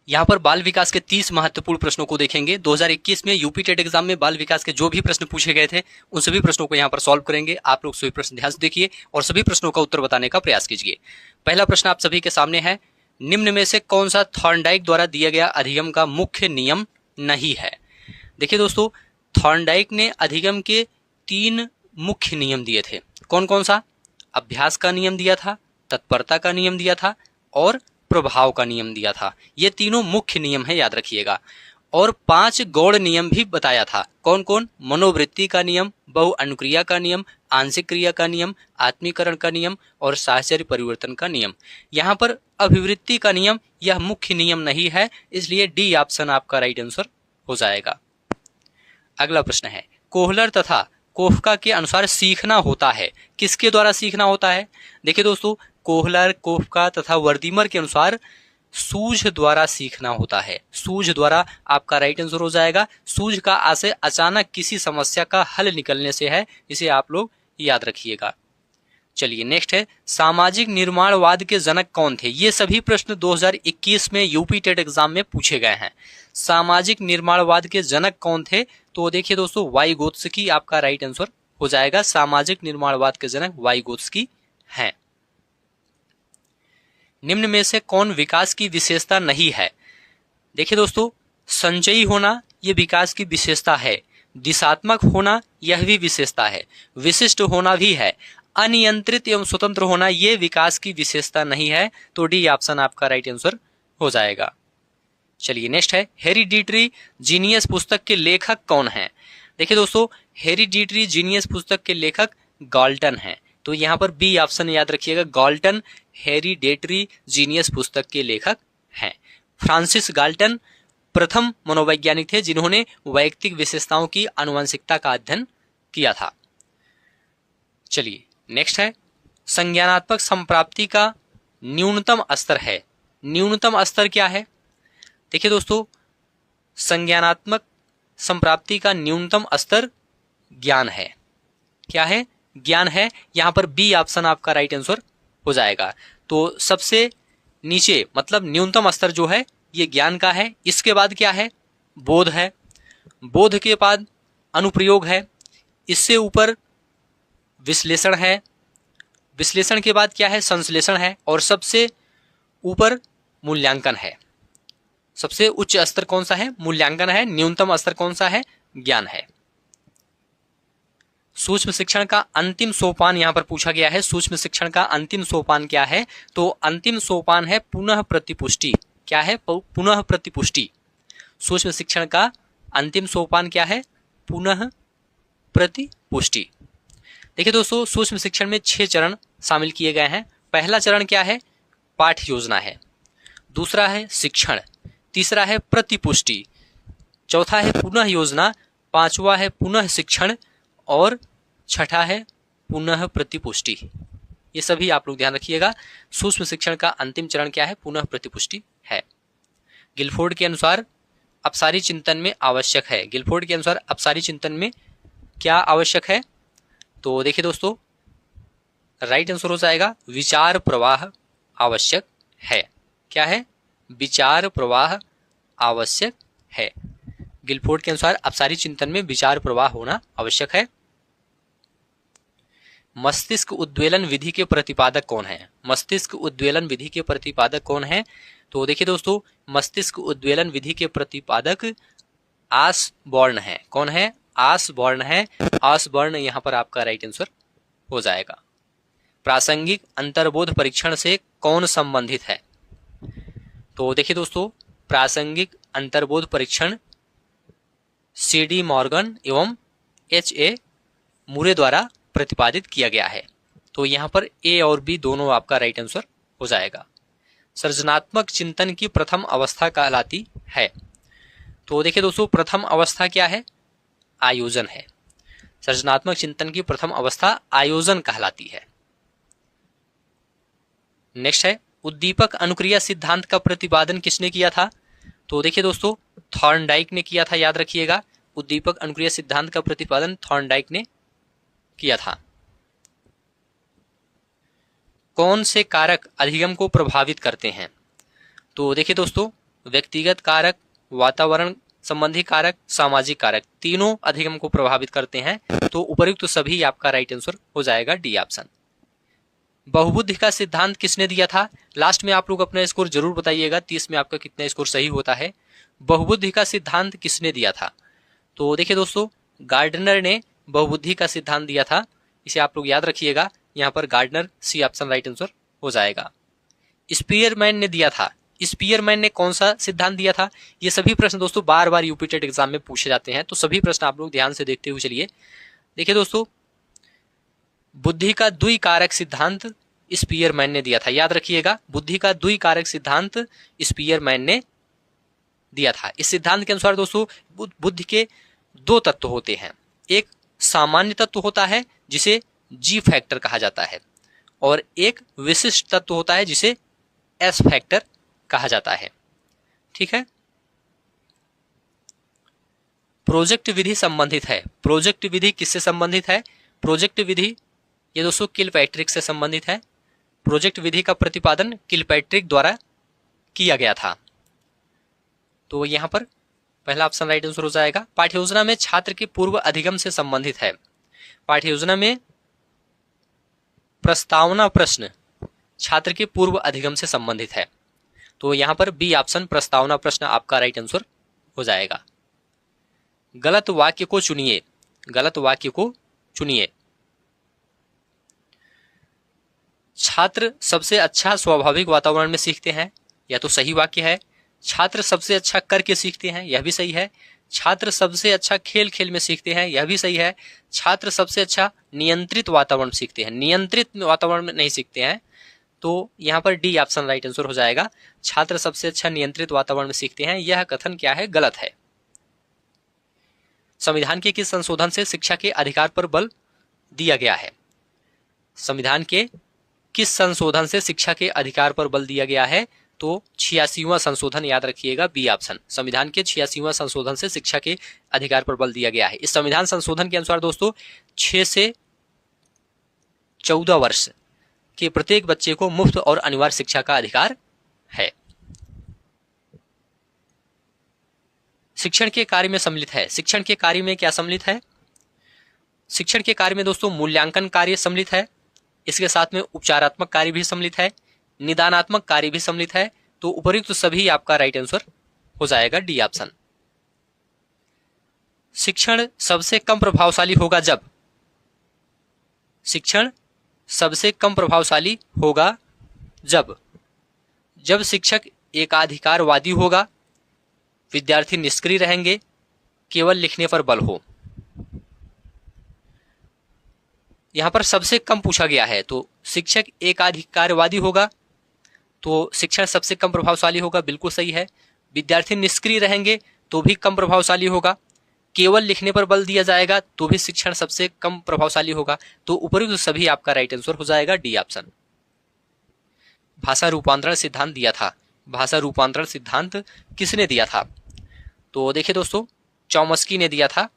यहाँ पर बाल विकास के 30 महत्वपूर्ण प्रश्नों को देखेंगे। 2021 में यूपी टेट एग्जाम में बाल विकास के जो भी प्रश्न पूछे गए थे उन सभी प्रश्नों को यहाँ पर सॉल्व करेंगे। आप लोग सभी प्रश्न ध्यान से देखिए और सभी प्रश्नों का उत्तर बताने का प्रयास कीजिए। पहला प्रश्न आप सभी के सामने है, निम्न में से कौन सा थॉर्नडाइक द्वारा दिया गया अधिगम का मुख्य नियम नहीं है? देखिए दोस्तों, थॉर्नडाइक ने अधिगम के 3 मुख्य नियम दिए थे। कौन कौन सा? अभ्यास का नियम दिया था, तत्परता का नियम दिया था और प्रभाव का नियम दिया था। ये तीनों मुख्य नियम है, याद रखिएगा। और 5 गौड़ नियम भी बताया था। कौन कौन? मनोवृत्ति का नियम, बहुअनुक्रिया का नियम, आंशिक क्रिया का नियम, आत्मीकरण का नियम और साहचर्य परिवर्तन का नियम। यहाँ पर अभिवृत्ति का नियम यह मुख्य नियम नहीं है, इसलिए डी ऑप्शन आपका राइट आंसर हो जाएगा। अगला प्रश्न है, कोहलर तथा कोफका के अनुसार सीखना होता है, किसके द्वारा सीखना होता है? देखिए दोस्तों, कोहलर, कोफका तथा वर्दीमर के अनुसार सूझ द्वारा सीखना होता है। सूझ द्वारा आपका राइट आंसर हो जाएगा। सूझ का आशय अचानक किसी समस्या का हल निकलने से है, इसे आप लोग याद रखिएगा। चलिए नेक्स्ट है, सामाजिक निर्माणवाद के जनक कौन थे? ये सभी प्रश्न 2021 में यूपी टेट एग्जाम में पूछे गए हैं। सामाजिक निर्माणवाद के जनक कौन थे? तो देखिए दोस्तों, वाइगोत्स्की आपका राइट आंसर हो जाएगा। सामाजिक निर्माणवाद के जनक वाइगोत्स्की हैं। निम्न में से कौन विकास की विशेषता नहीं है? देखिए दोस्तों, संचयी होना यह विकास की विशेषता है, दिशात्मक होना यह भी विशेषता है, विशिष्ट होना भी है, अनियंत्रित एवं स्वतंत्र होना यह विकास की विशेषता नहीं है। तो डी ऑप्शन आपका राइट आंसर हो जाएगा। चलिए नेक्स्ट है, हेरिडिटरी जीनियस पुस्तक के लेखक कौन हैं? देखिए दोस्तों, हेरिडिटरी जीनियस पुस्तक के लेखक गाल्टन हैं। तो यहाँ पर बी ऑप्शन याद रखिएगा, गाल्टन हेरिडेटरी जीनियस पुस्तक के लेखक हैं। फ्रांसिस गाल्टन प्रथम मनोवैज्ञानिक थे जिन्होंने वैयक्तिक विशेषताओं की आनुवंशिकता का अध्ययन किया था। चलिए नेक्स्ट है, संज्ञानात्मक संप्राप्ति का न्यूनतम स्तर है। न्यूनतम स्तर क्या है? देखिए दोस्तों, संज्ञानात्मक संप्राप्ति का न्यूनतम स्तर ज्ञान है। क्या है? ज्ञान है। यहां पर बी ऑप्शन आपका राइट आंसर हो जाएगा। तो सबसे नीचे मतलब न्यूनतम स्तर जो है ये ज्ञान का है। इसके बाद क्या है? बोध है। बोध के बाद अनुप्रयोग है। इससे ऊपर विश्लेषण है। विश्लेषण के बाद क्या है? संश्लेषण है। और सबसे ऊपर मूल्यांकन है। सबसे उच्च स्तर कौन सा है? मूल्यांकन है। न्यूनतम स्तर कौन सा है? ज्ञान है। सूक्ष्म शिक्षण का अंतिम सोपान यहां पर पूछा गया है। सूक्ष्म शिक्षण का अंतिम सोपान क्या है? तो अंतिम सोपान है पुनः प्रतिपुष्टि। क्या है? पुनः प्रतिपुष्टि। सूक्ष्म शिक्षण का अंतिम सोपान क्या है? पुनः प्रतिपुष्टि। देखिए दोस्तों, सूक्ष्म शिक्षण में 6 चरण शामिल किए गए हैं। पहला चरण क्या है? पाठ योजना है। दूसरा है शिक्षण। तीसरा है प्रतिपुष्टि। चौथा है पुनः योजना। पांचवा है पुनः शिक्षण और छठा है पुनः प्रतिपुष्टि। ये सभी आप लोग ध्यान रखिएगा। सूक्ष्म शिक्षण का अंतिम चरण क्या है? पुनः प्रतिपुष्टि है। गिलफोर्ड के अनुसार अपसारी चिंतन में आवश्यक है। गिलफोर्ड के अनुसार अपसारी चिंतन में क्या आवश्यक है? तो देखिए दोस्तों, राइट आंसर हो जाएगा विचार प्रवाह आवश्यक है। क्या है? विचार प्रवाह आवश्यक है। गिलफोर्ड के अनुसार अपसारी चिंतन में विचार प्रवाह होना आवश्यक है। मस्तिष्क उद्वेलन विधि के प्रतिपादक कौन है? मस्तिष्क उद्वेलन विधि के प्रतिपादक कौन है? तो देखिए दोस्तों, मस्तिष्क उद्वेलन विधि के प्रतिपादक ऑसबॉर्न है। कौन है? ऑसबॉर्न है। ऑसबॉर्न यहाँ पर आपका राइट आंसर हो जाएगा। प्रासंगिक अंतर्बोध परीक्षण से कौन संबंधित है? तो देखिए दोस्तों, प्रासंगिक अंतर्बोध परीक्षण CD मॉर्गन एवं HA मुरे द्वारा प्रतिपादित किया गया है। तो यहाँ पर ए और बी दोनों आपका राइट आंसर हो जाएगा। सृजनात्मक चिंतन की प्रथम अवस्था कहलाती है। तो देखिए दोस्तों, प्रथम अवस्था क्या है? आयोजन है। सृजनात्मक चिंतन की प्रथम अवस्था आयोजन कहलाती है। नेक्स्ट है, उद्दीपक अनुक्रिया सिद्धांत का प्रतिपादन किसने किया था? तो देखिए दोस्तों, थॉर्नडाइक ने किया था। याद रखिएगा, उद्दीपक अनुक्रिया सिद्धांत का प्रतिपादन थॉर्नडाइक ने किया था। कौन से कारक अधिगम को प्रभावित करते हैं? तो देखिए दोस्तों, व्यक्तिगत कारक, वातावरण संबंधी कारक, सामाजिक कारक, तीनों अधिगम को प्रभावित करते हैं। तो उपयुक्त सभी आपका राइट आंसर हो जाएगा डी ऑप्शन। बहुबुद्धि का सिद्धांत किसने दिया था? लास्ट में आप लोग अपना स्कोर जरूर बताइएगा 30 में आपका कितना स्कोर सही होता है। बहुबुद्धि का सिद्धांत किसने दिया था? तो देखिए दोस्तों, गार्डनर ने बहुबुद्धि का सिद्धांत दिया था। इसे आप लोग याद रखिएगा, यहाँ पर Gardner, C option right answer हो जाएगा। स्पीयरमैन ने दिया था। स्पीयरमैन ने कौन सा सिद्धांत दिया था? ये सभी प्रश्न दोस्तों बार बार यूपी टेट एग्जाम में पूछे जाते हैं, तो सभी प्रश्न आप लोग ध्यान से देखते हुए चलिए। देखिए दोस्तों, बुद्धि का द्विकारक सिद्धांत स्पीयरमैन ने दिया था। याद रखिएगा, बुद्धि का द्विकारक सिद्धांत स्पीयरमैन ने दिया था। इस सिद्धांत के अनुसार दोस्तों बुद्धि के दो तत्व होते हैं। एक सामान्य तत्व होता है जिसे जी फैक्टर कहा जाता है, और एक विशिष्ट तत्व होता है जिसे एस फैक्टर कहा जाता है। ठीक है। प्रोजेक्ट विधि संबंधित है। प्रोजेक्ट विधि किससे संबंधित है? प्रोजेक्ट विधि ये दोस्तों किलपैट्रिक से संबंधित है। प्रोजेक्ट विधि का प्रतिपादन किलपैट्रिक द्वारा किया गया था। तो यहां पर पहला ऑप्शन राइट आंसर हो जाएगा। पाठ्ययोजना में छात्र के पूर्व अधिगम से संबंधित है। पाठ्ययोजना में प्रस्तावना प्रश्न छात्र के पूर्व अधिगम से संबंधित है। तो यहां पर बी ऑप्शन प्रस्तावना प्रश्न आपका राइट आंसर हो जाएगा। गलत वाक्य को चुनिए। गलत वाक्य को चुनिए। छात्र सबसे अच्छा स्वाभाविक वातावरण में सीखते हैं, यह तो सही वाक्य है। छात्र सबसे अच्छा करके सीखते हैं, यह भी सही है। छात्र सबसे अच्छा खेल खेल में सीखते हैं, यह भी सही है। छात्र सबसे अच्छा नियंत्रित वातावरण सीखते हैं, नियंत्रित वातावरण में नहीं सीखते हैं। तो यहाँ पर डी ऑप्शन राइट आंसर हो जाएगा। छात्र सबसे अच्छा नियंत्रित वातावरण में सीखते हैं, यह कथन क्या है? गलत है। संविधान के किस संशोधन से शिक्षा के अधिकार पर बल दिया गया है? संविधान के किस संशोधन से शिक्षा के अधिकार पर बल दिया गया है? तो 86वां संशोधन, याद रखिएगा, बी ऑप्शन। संविधान के 86वां संशोधन से शिक्षा के अधिकार पर बल दिया गया है। इस संविधान संशोधन के अनुसार दोस्तों 6 से 14 वर्ष के प्रत्येक बच्चे को मुफ्त और अनिवार्य शिक्षा का अधिकार है। शिक्षण के कार्य में सम्मिलित है। शिक्षण के कार्य में क्या सम्मिलित है? शिक्षण के कार्य में दोस्तों मूल्यांकन कार्य सम्मिलित है, इसके साथ में उपचारात्मक कार्य भी सम्मिलित है, निदानात्मक कार्य भी सम्मिलित है। तो उपयुक्त सभी आपका राइट आंसर हो जाएगा डी ऑप्शन। शिक्षण सबसे कम प्रभावशाली होगा जब? शिक्षण सबसे कम प्रभावशाली होगा जब शिक्षक एकाधिकारवादी होगा, विद्यार्थी निष्क्रिय रहेंगे, केवल लिखने पर बल हो। यहां पर सबसे कम पूछा गया है, तो शिक्षक एकाधिकारवादी होगा तो शिक्षण सबसे कम प्रभावशाली होगा, बिल्कुल सही है। विद्यार्थी निष्क्रिय रहेंगे तो भी कम प्रभावशाली होगा। केवल लिखने पर बल दिया जाएगा तो भी शिक्षण सबसे कम प्रभावशाली होगा। तो उपयुक्त सभी आपका राइट आंसर हो जाएगा डी ऑप्शन। भाषा रूपांतरण सिद्धांत दिया था। भाषा रूपांतरण सिद्धांत किसने दिया था? तो देखिए दोस्तों, चॉम्स्की ने दिया था।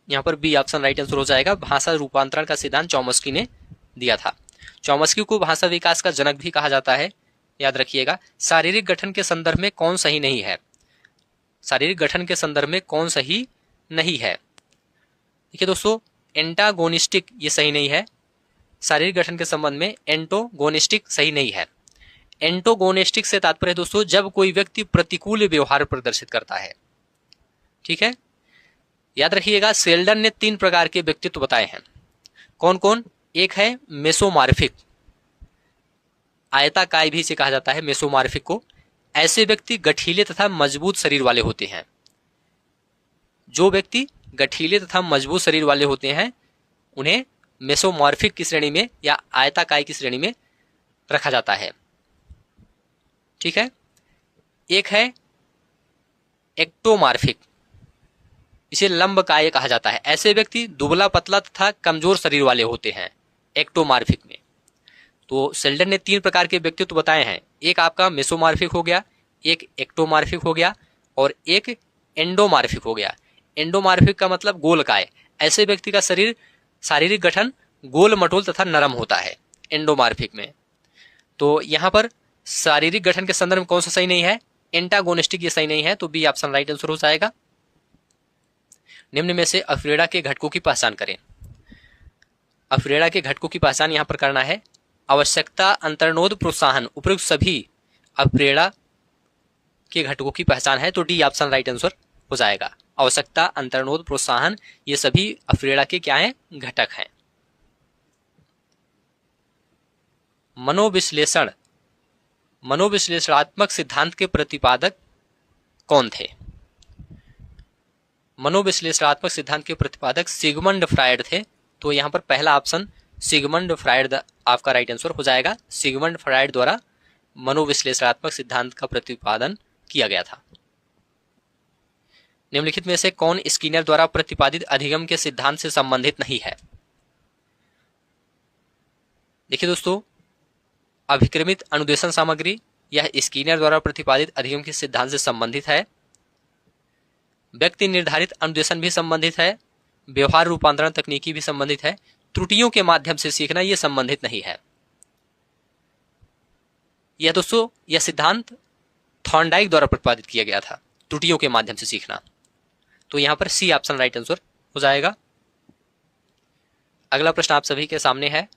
यहाँ पर बी ऑप्शन राइट आंसर हो जाएगा। भाषा रूपांतरण का सिद्धांत चॉम्स्की ने दिया था। चॉम्स्की को भाषा विकास का जनक भी कहा जाता है, याद रखिएगा। शारीरिक गठन के संदर्भ में कौन सही नहीं है? शारीरिक गठन के संदर्भ में कौन सही नहीं है? देखिए दोस्तों, एंटागोनिस्टिक ये सही नहीं है। शारीरिक गठन के संबंध में एंटोगोनिस्टिक सही नहीं है। एंटोगोनिस्टिक से तात्पर्य दोस्तों जब कोई व्यक्ति प्रतिकूल व्यवहार प्रदर्शित करता है। ठीक है, याद रखिएगा। सेल्डन ने 3 प्रकार के व्यक्तित्व बताए हैं। कौन कौन? एक है मेसोमार्फिक, आयताकाय भी इसे कहा जाता है मेसोमार्फिक को। ऐसे व्यक्ति गठीले तथा मजबूत शरीर वाले होते हैं। जो व्यक्ति गठीले तथा मजबूत शरीर वाले होते हैं उन्हें मेसोमार्फिक की श्रेणी में या आयताकाय की श्रेणी में रखा जाता है। ठीक है। एक है एक्टोमार्फिक, इसे लंबकाय कहा जाता है। ऐसे व्यक्ति दुबला पतला तथा कमजोर शरीर वाले होते हैं एक्टोमार्फिक में। तो सेल्डन ने 3 प्रकार के व्यक्तित्व बताए हैं। एक आपका मेसोमार्फिक हो गया, एक एक्टोमार्फिक हो गया और एक एंडोमार्फिक हो गया। एंडोमार्फिक का मतलब गोलकाय। ऐसे व्यक्ति का शरीर शारीरिक गठन गोल मटोल तथा नरम होता है एंडोमार्फिक में। तो यहाँ पर शारीरिक गठन के संदर्भ में कौन सा सही नहीं है? एंटागोनिस्टिक ये सही नहीं है, तो बी ऑप्शन राइट आंसर हो जाएगा। निम्न में से अफ्रीड़ा के घटकों की पहचान करें। अफ्रीड़ा के घटकों की पहचान यहां पर करना है। आवश्यकता, अंतर्नोद, प्रोत्साहन, उपयुक्त सभी अफ्रीड़ा के घटकों की पहचान है, तो डी ऑप्शन राइट आंसर हो जाएगा। आवश्यकता, अंतर्नोद, प्रोत्साहन ये सभी अफ्रीड़ा के क्या हैं? घटक हैं। मनोविश्लेषण, मनोविश्लेषणात्मक सिद्धांत के प्रतिपादक कौन थे? मनोविश्लेषणात्मक सिद्धांत के प्रतिपादक सिगमंड फ्रायड थे, तो यहां पर पहला ऑप्शन सिगमंड फ्रायड आपका राइट आंसर हो जाएगा। सिगमंड फ्रायड द्वारा मनोविश्लेषणात्मक सिद्धांत का प्रतिपादन किया गया था। निम्नलिखित में से कौन स्किनर द्वारा प्रतिपादित अधिगम के सिद्धांत से संबंधित नहीं है? देखिए दोस्तों, अभिक्रमित अनुदेशन सामग्री यह स्किनर द्वारा प्रतिपादित अधिगम के सिद्धांत से संबंधित है। व्यक्ति निर्धारित अनुदेशन भी संबंधित है। व्यवहार रूपांतरण तकनीकी भी संबंधित है। त्रुटियों के माध्यम से सीखना यह संबंधित नहीं है। यह दोस्तों, यह सिद्धांत थॉर्नडाइक द्वारा प्रतिपादित किया गया था, त्रुटियों के माध्यम से सीखना, तो यहां पर सी ऑप्शन राइट आंसर हो जाएगा। अगला प्रश्न आप सभी के सामने है।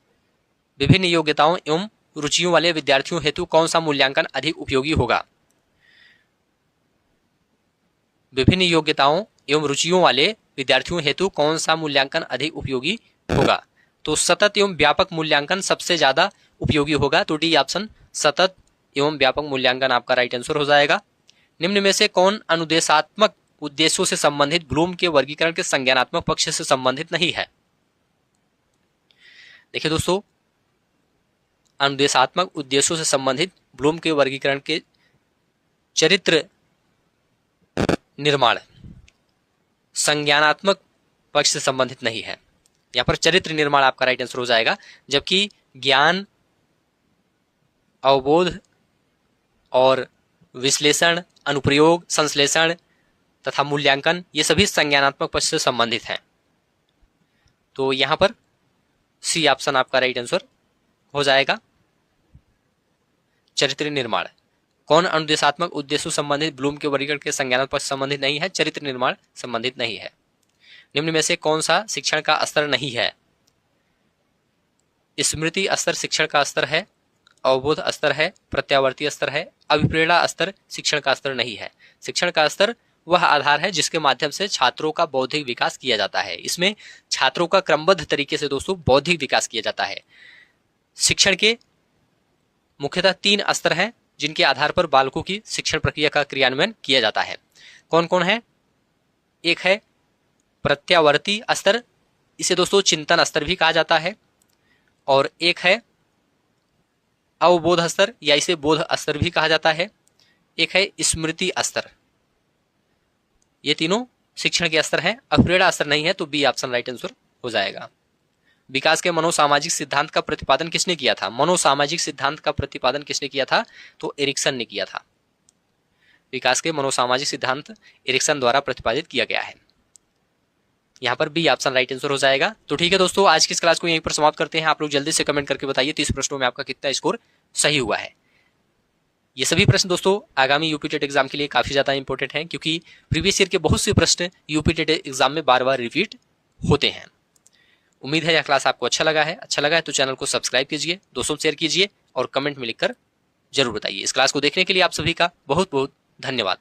विभिन्न योग्यताओं एवं रुचियों वाले विद्यार्थियों हेतु कौन सा मूल्यांकन अधिक उपयोगी होगा? विभिन्न योग्यताओं एवं रुचियों वाले विद्यार्थियों हेतु कौन सा मूल्यांकन अधिक उपयोगी होगा? तो सतत एवं व्यापक मूल्यांकन सबसे ज्यादा उपयोगी होगा, तो डी ऑप्शन सतत एवं व्यापक मूल्यांकन आपका राइट आंसर हो जाएगा। निम्न में से कौन अनुदेशात्मक उद्देश्यों से संबंधित ब्लूम के वर्गीकरण के संज्ञानात्मक पक्ष से संबंधित नहीं है? देखिए दोस्तों, अनुदेशात्मक उद्देश्यों से संबंधित ब्लूम के वर्गीकरण के चरित्र निर्माण संज्ञानात्मक पक्ष से संबंधित नहीं है। यहां पर चरित्र निर्माण आपका राइट आंसर हो जाएगा, जबकि ज्ञान, अवबोध और विश्लेषण, अनुप्रयोग, संश्लेषण तथा मूल्यांकन ये सभी संज्ञानात्मक पक्ष से संबंधित हैं। तो यहां पर सी ऑप्शन आपका राइट आंसर हो जाएगा। चरित्र निर्माण, कौन अनुदेशात्मक उद्देश्यों संबंधित ब्लूम के वर्गीकरण के संज्ञानात्मक पक्ष संबंधित नहीं है? चरित्र निर्माण संबंधित नहीं है। निम्न में से कौन सा शिक्षण का स्तर नहीं है? स्मृति स्तर शिक्षण का स्तर है, अवबोध स्तर है, प्रत्यावर्ती स्तर है, अभिप्रेरणा स्तर शिक्षण का स्तर नहीं है। शिक्षण का स्तर वह आधार है जिसके माध्यम से छात्रों का बौद्धिक विकास किया जाता है। इसमें छात्रों का क्रमबद्ध तरीके से दोस्तों बौद्धिक विकास किया जाता है। शिक्षण के मुख्यतः 3 स्तर हैं जिनके आधार पर बालकों की शिक्षण प्रक्रिया का क्रियान्वयन किया जाता है। कौन कौन है? एक है प्रत्यावर्ती स्तर, इसे दोस्तों चिंतन स्तर भी कहा जाता है, और एक है अवबोध स्तर या इसे बोध स्तर भी कहा जाता है, एक है स्मृति स्तर। ये तीनों शिक्षण के स्तर हैं। अप्रेरणा स्तर नहीं है, तो बी ऑप्शन राइट आंसर हो जाएगा। विकास के मनोसामाजिक सिद्धांत का प्रतिपादन किसने किया था? मनोसामाजिक सिद्धांत का प्रतिपादन किसने किया था? तो एरिक्सन ने किया था। विकास के मनोसामाजिक सिद्धांत एरिक्सन द्वारा प्रतिपादित किया गया है। यहाँ पर बी ऑप्शन राइट आंसर हो जाएगा। तो ठीक है दोस्तों, आज की इस क्लास को यहीं पर समाप्त करते हैं। आप लोग जल्दी से कमेंट करके बताइए 30 प्रश्नों में आपका कितना स्कोर सही हुआ है। ये सभी प्रश्न दोस्तों आगामी यूपी टेट एग्जाम के लिए काफी ज्यादा इंपॉर्टेंट हैं, क्योंकि प्रीवियस ईयर के बहुत से प्रश्न यूपी टेट एग्जाम में बार बार रिपीट होते हैं। उम्मीद है यह क्लास आपको अच्छा लगा है तो चैनल को सब्सक्राइब कीजिए, दोस्तों शेयर कीजिए और कमेंट में लिखकर जरूर बताइए। इस क्लास को देखने के लिए आप सभी का बहुत बहुत धन्यवाद।